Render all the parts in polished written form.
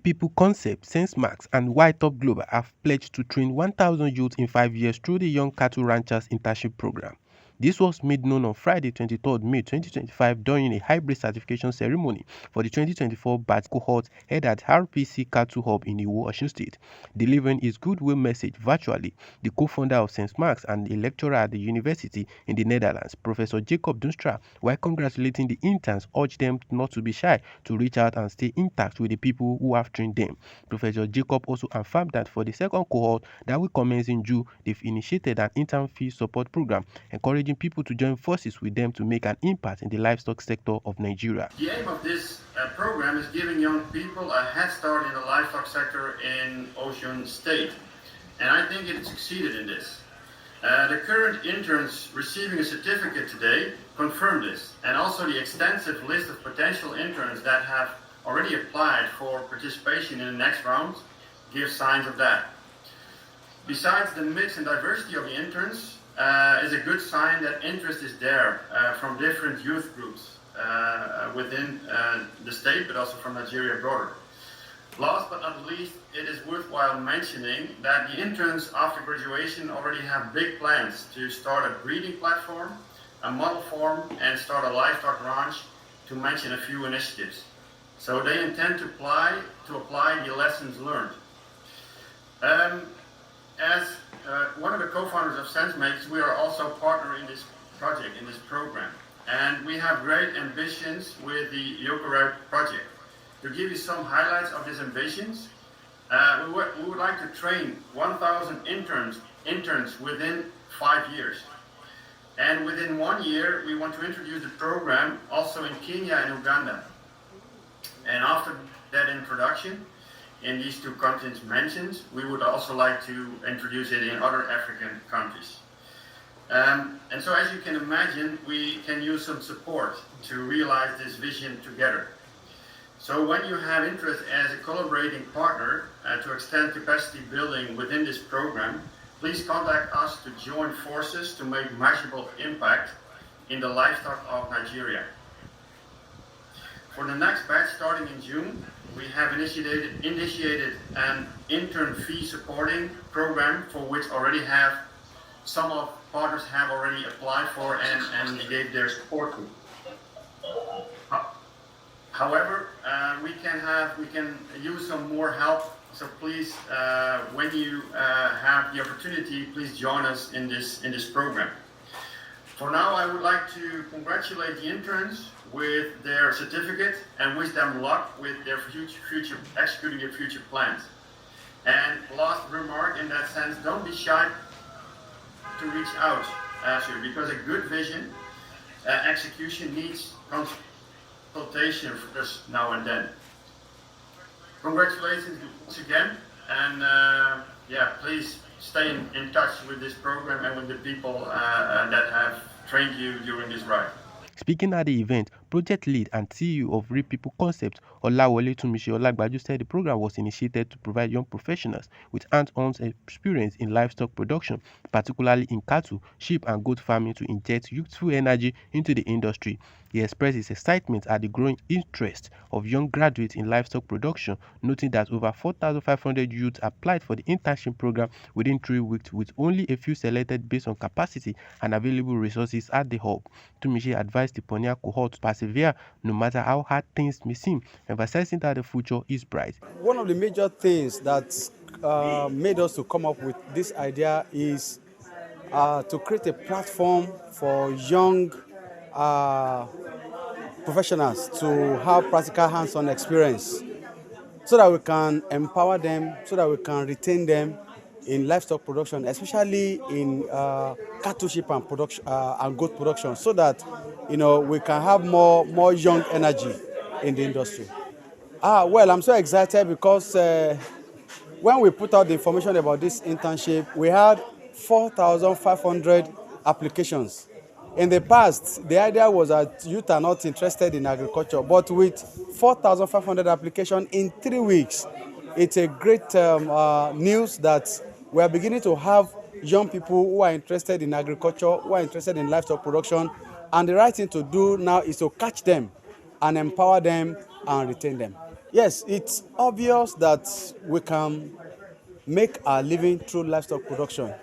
People Concept, SenseMax, and YTOP Global have pledged to train 1,000 youths in 5 years through the Young Cattle Ranchers Internship Program. This was made known on Friday, 23rd May 2025 during a hybrid certification ceremony for the 2024 batch cohort held at RPC Cattle Hub in Iwo, Osun State. Delivering his goodwill message virtually, the co-founder of SenseMax and a lecturer at the university in the Netherlands, Professor Jacob Dunstra, while congratulating the interns, urged them not to be shy to reach out and stay in touch with the people who have trained them. Professor Jacob also affirmed that for the second cohort that will commence in June, they've initiated an intern fee support program, encouraging people to join forces with them to make an impact in the livestock sector of Nigeria. The aim of this program is giving young people a head start in the livestock sector in Osun State, and I think it succeeded in this. The current interns receiving a certificate today confirm this, and also the extensive list of potential interns that have already applied for participation in the next round gives signs of that. Besides, the mix and diversity of the interns is a good sign that interest is there from different youth groups within the state, but also from Nigeria broader. Last but not least, it is worthwhile mentioning that the interns after graduation already have big plans to start a breeding platform, a model farm, and start a livestock ranch, to mention a few initiatives. So they intend to apply the lessons learned. As one of the co-founders of SenseMax, we are also partner in this project, in this program. And we have great ambitions with the YCRIP project. To give you some highlights of these ambitions, we would like to train 1,000 interns within 5 years. And within 1 year, we want to introduce the program also in Kenya and Uganda. And after that introduction, in these two countries mentioned, we would also like to introduce it in other African countries. And so as you can imagine, we can use some support to realize this vision together. So when you have interest as a collaborating partner to extend capacity building within this program, please contact us to join forces to make measurable impact in the livestock of Nigeria. For the next batch starting in June, we have initiated an intern fee supporting program for which already have some of partners have already applied for and gave their support to. However, we can use some more help. So please, when you have the opportunity, please join us in this program. For now, I would like to congratulate the interns with their certificate and wish them luck with their future executing their future plans. And last remark in that sense, don't be shy to reach out because a good vision execution needs consultation for us now and then. Congratulations once again, and please stay in touch with this program and with the people that have trained you during this ride. Speaking at the event, project lead and CEO of Real People Concept, Olawole Tunmise Olagbaju, said the program was initiated to provide young professionals with hands-on experience in livestock production, particularly in cattle, sheep and goat farming, to inject youthful energy into the industry. He expressed his excitement at the growing interest of young graduates in livestock production, noting that over 4,500 youths applied for the internship program within 3 weeks, with only a few selected based on capacity and available resources at the hub. Tunmise advised the Ponia cohort to persevere no matter how hard things may seem, emphasizing that the future is bright. One of the major things that made us to come up with this idea is to create a platform for young professionals to have practical hands-on experience so that we can empower them, so that we can retain them in livestock production, especially in cattle, sheep and production and goat production, so that we can have more young energy in the industry. Well, I'm so excited because when we put out the information about this internship, we had 4,500 applications. In the past, the idea was that youth are not interested in agriculture, but with 4,500 applications in 3 weeks, it's a great news that we are beginning to have young people who are interested in agriculture, who are interested in livestock production, and the right thing to do now is to catch them and empower them and retain them. Yes, it's obvious that we can make a living through livestock production.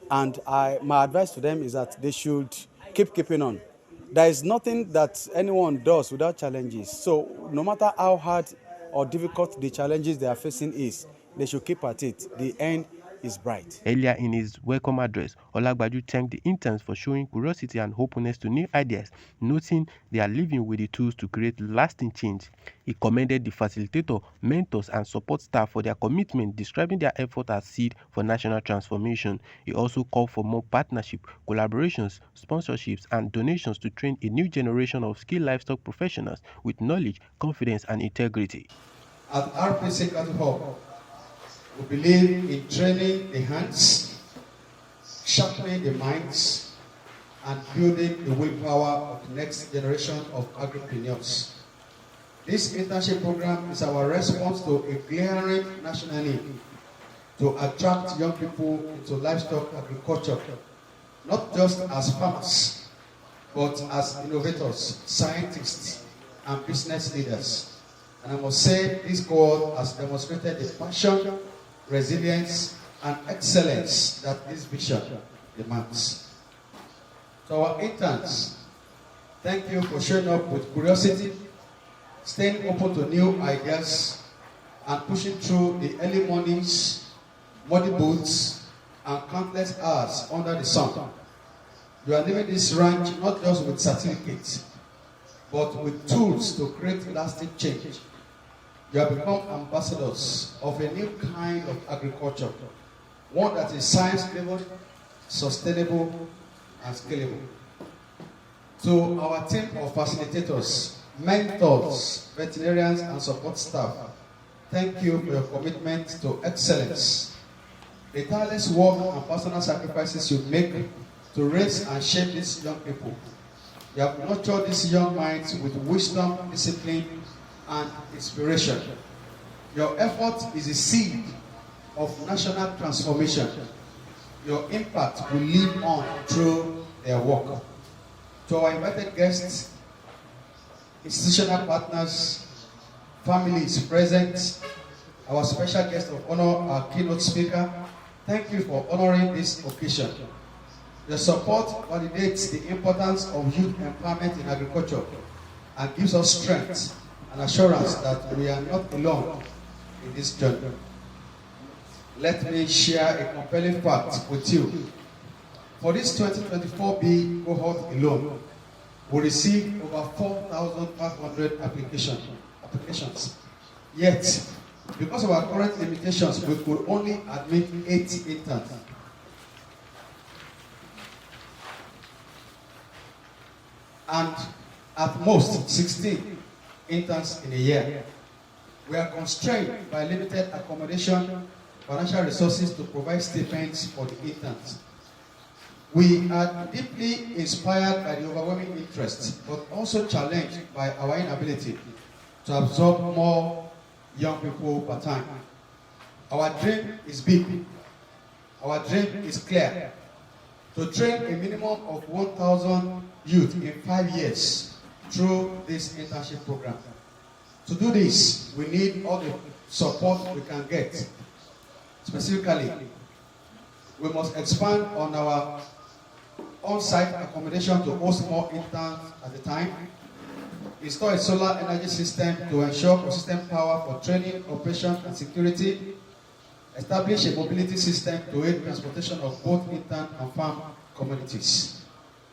And my advice to them is that they should keeping on. There is nothing that anyone does without challenges. So no matter how hard or difficult the challenges they are facing is, they should keep at it. The end is bright. Earlier in his welcome address, Olagbaju thanked the interns for showing curiosity and openness to new ideas, noting they are living with the tools to create lasting change. He commended the facilitator, mentors, and support staff for their commitment, describing their effort as seed for national transformation. He also called for more partnership, collaborations, sponsorships, and donations to train a new generation of skilled livestock professionals with knowledge, confidence, and integrity. At RPC Cattle Hub, we believe in training the hands, sharpening the minds, and building the willpower of the next generation of agripreneurs. This internship program is our response to a glaring national need to attract young people into livestock agriculture, not just as farmers, but as innovators, scientists, and business leaders. And I must say, this cohort has demonstrated the passion, resilience, and excellence that this vision demands. To our interns, thank you for showing up with curiosity, staying open to new ideas, and pushing through the early mornings, muddy boots, and countless hours under the sun. You are leaving this ranch not just with certificates, but with tools to create lasting change. You have become ambassadors of a new kind of agriculture, one that is science-driven, sustainable, and scalable. To our team of facilitators, mentors, veterinarians, and support staff, thank you for your commitment to excellence. The tireless work and personal sacrifices you make to raise and shape these young people. You have nurtured these young minds with wisdom, discipline, and inspiration. Your effort is a seed of national transformation. Your impact will live on through their work. To our invited guests, institutional partners, families present, our special guest of honor, our keynote speaker, thank you for honoring this occasion. Your support validates the importance of youth empowerment in agriculture and gives us strength and assurance that we are not alone in this journey. Let me share a compelling fact with you. For this 2024B cohort alone, we received over 4,500 applications. Yet, because of our current limitations, we could only admit 80 interns. And at most 16 interns in a year. We are constrained by limited accommodation, financial resources to provide stipends for the interns. We are deeply inspired by the overwhelming interest, but also challenged by our inability to absorb more young people per time. Our dream is big. Our dream is clear. To train a minimum of 1,000 youth in 5 years through this internship program. To do this, we need all the support we can get. Specifically, we must expand on our on-site accommodation to host more interns at the time, install a solar energy system to ensure consistent power for training, operation, and security, establish a mobility system to aid transportation of both intern and farm communities,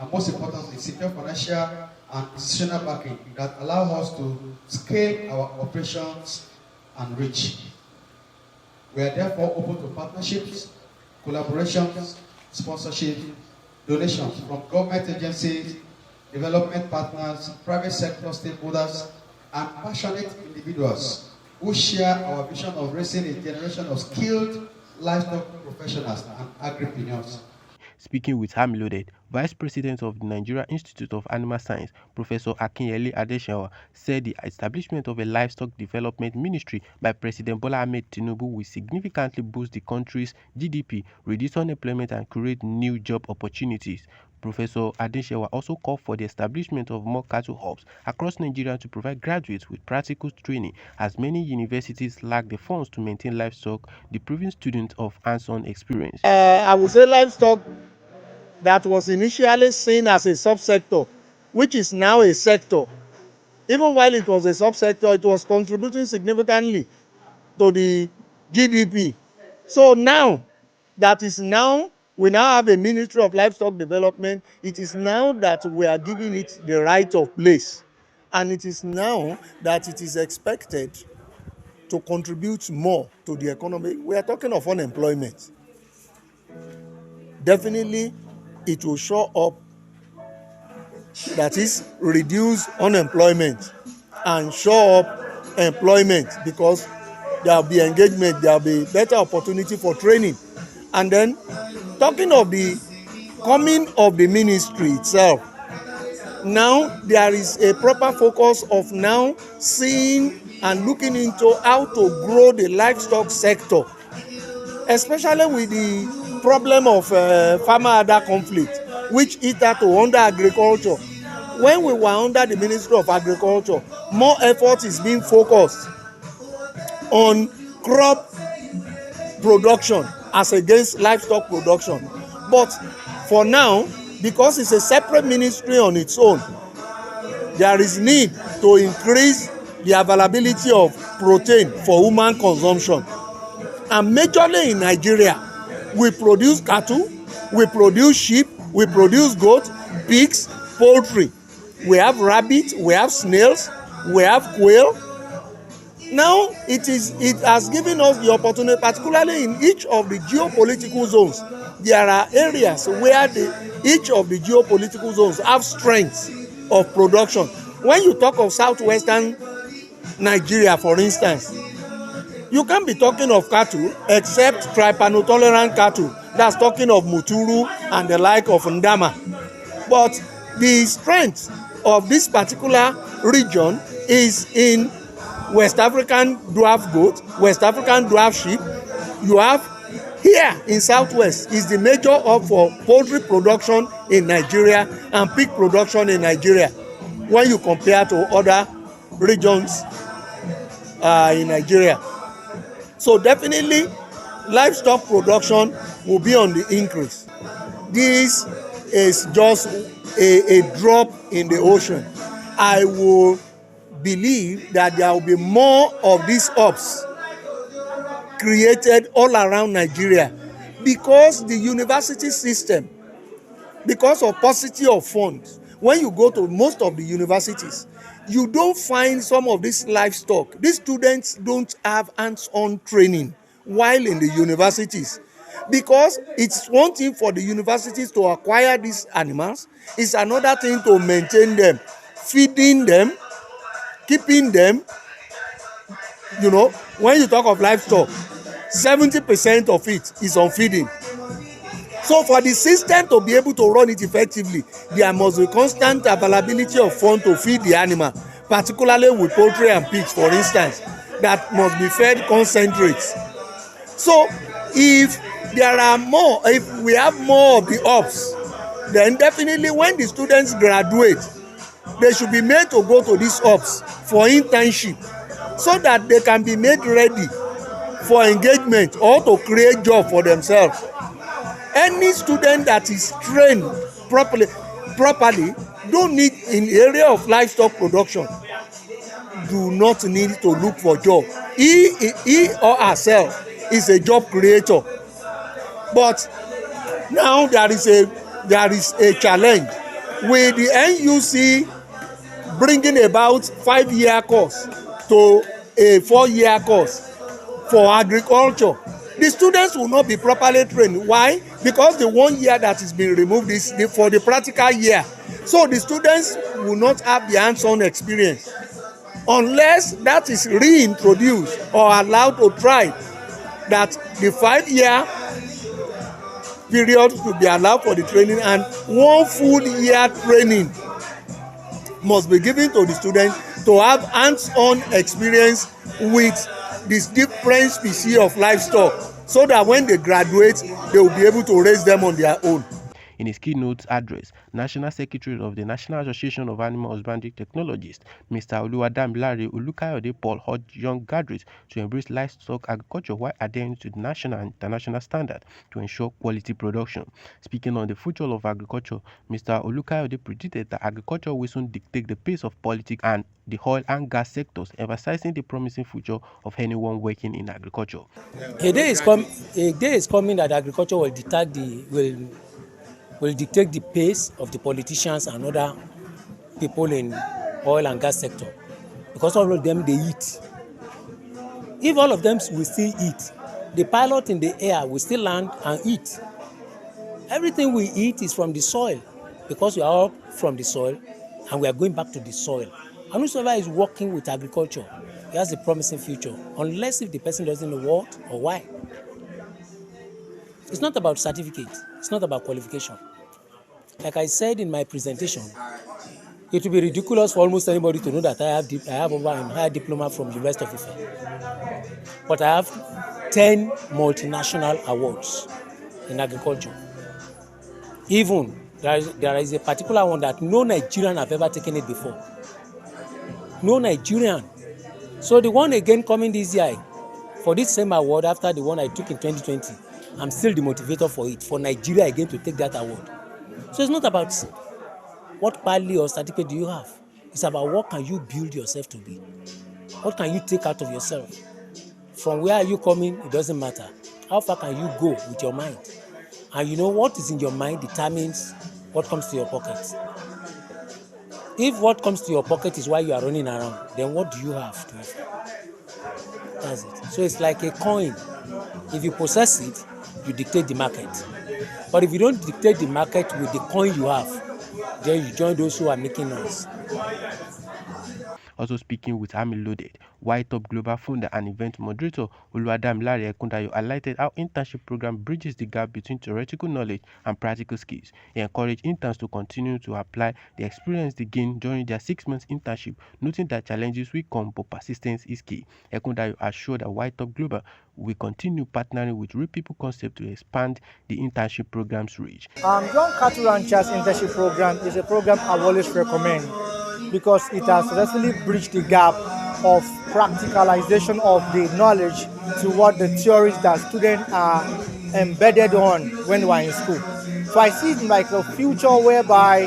and most importantly, secure financial and institutional backing that allow us to scale our operations and reach. We are therefore open to partnerships, collaborations, sponsorship, donations from government agencies, development partners, private sector stakeholders, and passionate individuals who share our vision of raising a generation of skilled livestock professionals and agripreneurs. Speaking with Ham Loaded, Vice President of the Nigeria Institute of Animal Science, Professor Akinyele Adeshawa, said the establishment of a livestock development ministry by President Bola Ahmed Tinubu will significantly boost the country's GDP, reduce unemployment, and create new job opportunities. Professor Adeshewa also called for the establishment of more cattle hubs across Nigeria to provide graduates with practical training, as many universities lack the funds to maintain livestock, depriving students of hands-on experience. I would say livestock that was initially seen as a subsector, which is now a sector. Even while it was a subsector, it was contributing significantly to the GDP. So now, we now have a Ministry of Livestock Development. It is now that we are giving it the right of place. And it is now that it is expected to contribute more to the economy. We are talking of unemployment. Definitely, it will show up, that is, reduce unemployment and show up employment, because there will be engagement, there will be better opportunity for training. And then, talking of the coming of the ministry itself, now there is a proper focus of now seeing and looking into how to grow the livestock sector, especially with the problem of farmer-other conflict, which hit out to under agriculture. When we were under the Ministry of Agriculture, more effort is being focused on crop production as against livestock production. But for now, because it's a separate ministry on its own, there is need to increase the availability of protein for human consumption. And majorly in Nigeria, we produce cattle, we produce sheep, we produce goat, pigs, poultry. We have rabbit, we have snails, we have quail. Now it has given us the opportunity, particularly in each of the geopolitical zones. There are areas where each of the geopolitical zones have strengths of production. When you talk of southwestern Nigeria, for instance, you can't be talking of cattle except trypanotolerant cattle. That's talking of Muturu and the like of Ndama. But the strength of this particular region is in West African dwarf goat, West African dwarf sheep. You have here in Southwest is the major hub for poultry production in Nigeria and pig production in Nigeria when you compare to other regions in Nigeria. So definitely livestock production will be on the increase. This is just a drop in the ocean. I will believe that there will be more of these hubs created all around Nigeria, because the university system, because of paucity of funds, when you go to most of the universities, you don't find some of this livestock. These students don't have hands-on training while in the universities, because it's one thing for the universities to acquire these animals, it's another thing to maintain them, feeding them, keeping them. You know, when you talk of livestock, 70% of it is on feeding. So for the system to be able to run it effectively, there must be constant availability of funds to feed the animal, particularly with poultry and pigs, for instance, that must be fed concentrates. So if we have more of the hubs, then definitely when the students graduate, they should be made to go to these hubs for internship, so that they can be made ready for engagement or to create job for themselves. Any student that is trained properly don't need, in the area of livestock production, do not need to look for job. He or herself is a job creator. But now there is a challenge with the NUC bringing about 5-year course to a 4-year course for agriculture. The students will not be properly trained. Why? Because the 1 year that is being removed is for the practical year. So the students will not have the hands-on experience unless that is reintroduced or allowed to try, that the 5-year period to be allowed for the training, and 1 full year training must be given to the students to have hands-on experience with this different species of livestock, so that when they graduate, they will be able to raise them on their own. In his keynote address, National Secretary of the National Association of Animal Husbandry Technologists, Mr. Oluwadamilare Olukayode Paul, urged young graduates to embrace livestock agriculture while adhering to the national and international standards to ensure quality production. Speaking on the future of agriculture, Mr. Olukayode predicted that agriculture will soon dictate the pace of politics and the oil and gas sectors, emphasizing the promising future of anyone working in agriculture. A day is coming that agriculture will dictate the pace of the politicians and other people in oil and gas sector, because all of them they eat. If all of them will still eat, the pilot in the air will still land and eat. Everything we eat is from the soil, because we are all from the soil and we are going back to the soil. And whosoever is working with agriculture, he has a promising future, unless if the person doesn't know what or why. It's not about certificate, it's not about qualification. Like I said in my presentation, it will be ridiculous for almost anybody to know that I have over a higher diploma from the University of Ife. But I have 10 multinational awards in agriculture. Even there is a particular one that no Nigerian have ever taken it before. No Nigerian. So the one again coming this year for this same award after the one I took in 2020, I'm still the motivator for it, for Nigeria again to take that award. So it's not about what pali or certificate do you have. It's about what can you build yourself to be. What can you take out of yourself? From where are you coming, it doesn't matter. How far can you go with your mind? And you know what is in your mind determines what comes to your pocket. If what comes to your pocket is why you are running around, then what do you have to offer? That's it. So it's like a coin. If you possess it, you dictate the market. But if you don't dictate the market with the coin you have, then you join those who are making noise. Also speaking with Army Loaded, YTOP Global founder and event moderator Oluwadamilare Ekundayo highlighted how internship program bridges the gap between theoretical knowledge and practical skills. He encouraged interns to continue to apply the experience they gained during their 6 months internship, noting that challenges will come but persistence is key. Ekundayo assured that YTOP Global will continue partnering with Real People Concept to expand the internship program's reach. Young Cattle Ranchers Internship Program is a program I always recommend, because it has successfully bridged the gap of practicalization of the knowledge to what the theories that students are embedded on when they are in school. So I see it like a future whereby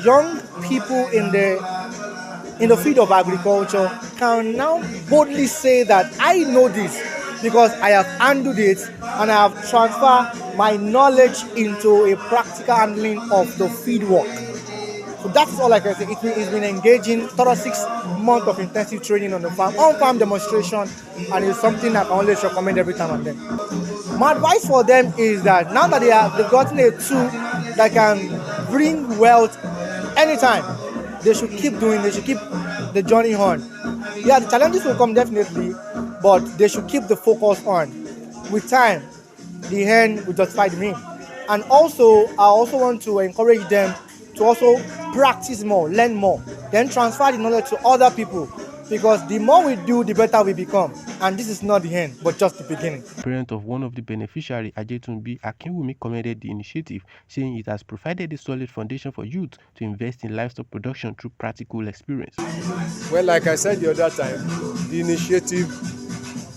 young people in the field of agriculture can now boldly say that I know this because I have handled it and I have transferred my knowledge into a practical handling of the field work. So that is all I can say. It's been engaging, thorough 6 months of intensive training on the farm, on-farm demonstration, and it's something I can always recommend every time and then. My advice for them is that now that they've gotten a tool that can bring wealth anytime, they should keep the journey on. Yeah, the challenges will come definitely, but they should keep the focus on. With time, the end will justify the mean. And also, I also want to encourage them to also practice more, learn more, then transfer the knowledge to other people, because the more we do, the better we become. And this is not the end, but just the beginning. Parent of one of the beneficiaries, Ajetunbi Akinwumi, commended the initiative, saying it has provided a solid foundation for youth to invest in livestock production through practical experience. Well, like I said the other time, the initiative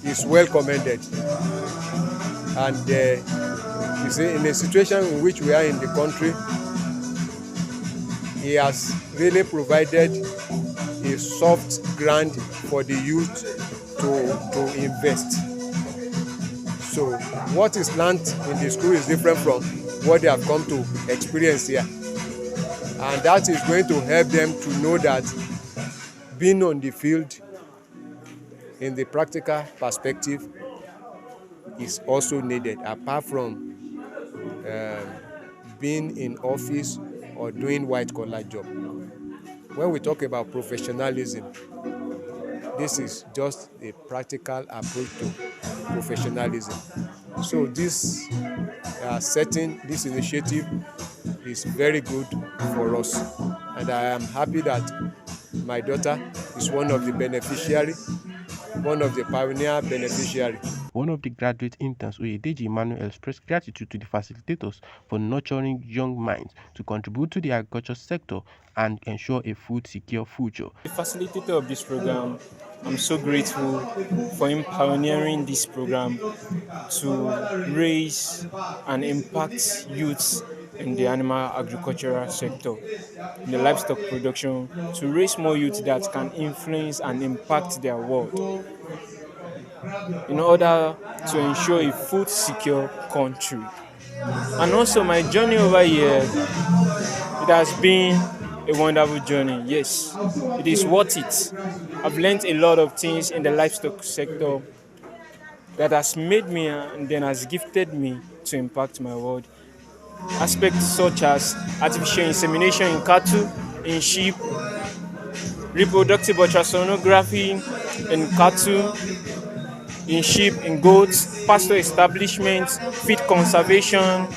is well commended. And you see, in a situation in which we are in the country, he has really provided a soft ground for the youth to invest. So what is learned in the school is different from what they have come to experience here. And that is going to help them to know that being on the field in the practical perspective is also needed, apart from being in office or doing white-collar job. When we talk about professionalism, this is just a practical approach to professionalism. So this this initiative is very good for us. And I am happy that my daughter is one of the beneficiaries, one of the pioneer beneficiaries. One of the graduate interns, Oyedeji Emmanuel, expressed gratitude to the facilitators for nurturing young minds to contribute to the agriculture sector and ensure a food-secure future. The facilitator of this program, I'm so grateful for him pioneering this program to raise and impact youths in the animal agricultural sector, in the livestock production, to raise more youth that can influence and impact their world in order to ensure a food secure country. And also my journey over here, it has been a wonderful journey. Yes, it is worth it. I've learned a lot of things in the livestock sector that has made me and then has gifted me to impact my world. Aspects such as artificial insemination in cattle, in sheep, reproductive ultrasonography in cattle, in sheep, in goats, pasture establishment, feed conservation,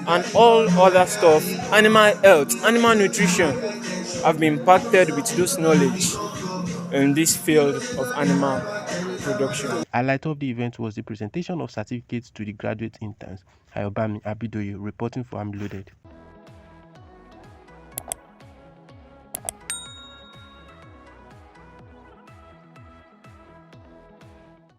and all other stuff, animal health, animal nutrition. I've been impacted with those knowledge in this field of animal production. Highlight of the event was the presentation of certificates to the graduate interns. Ayobami Abidoye reporting for I'm Loaded.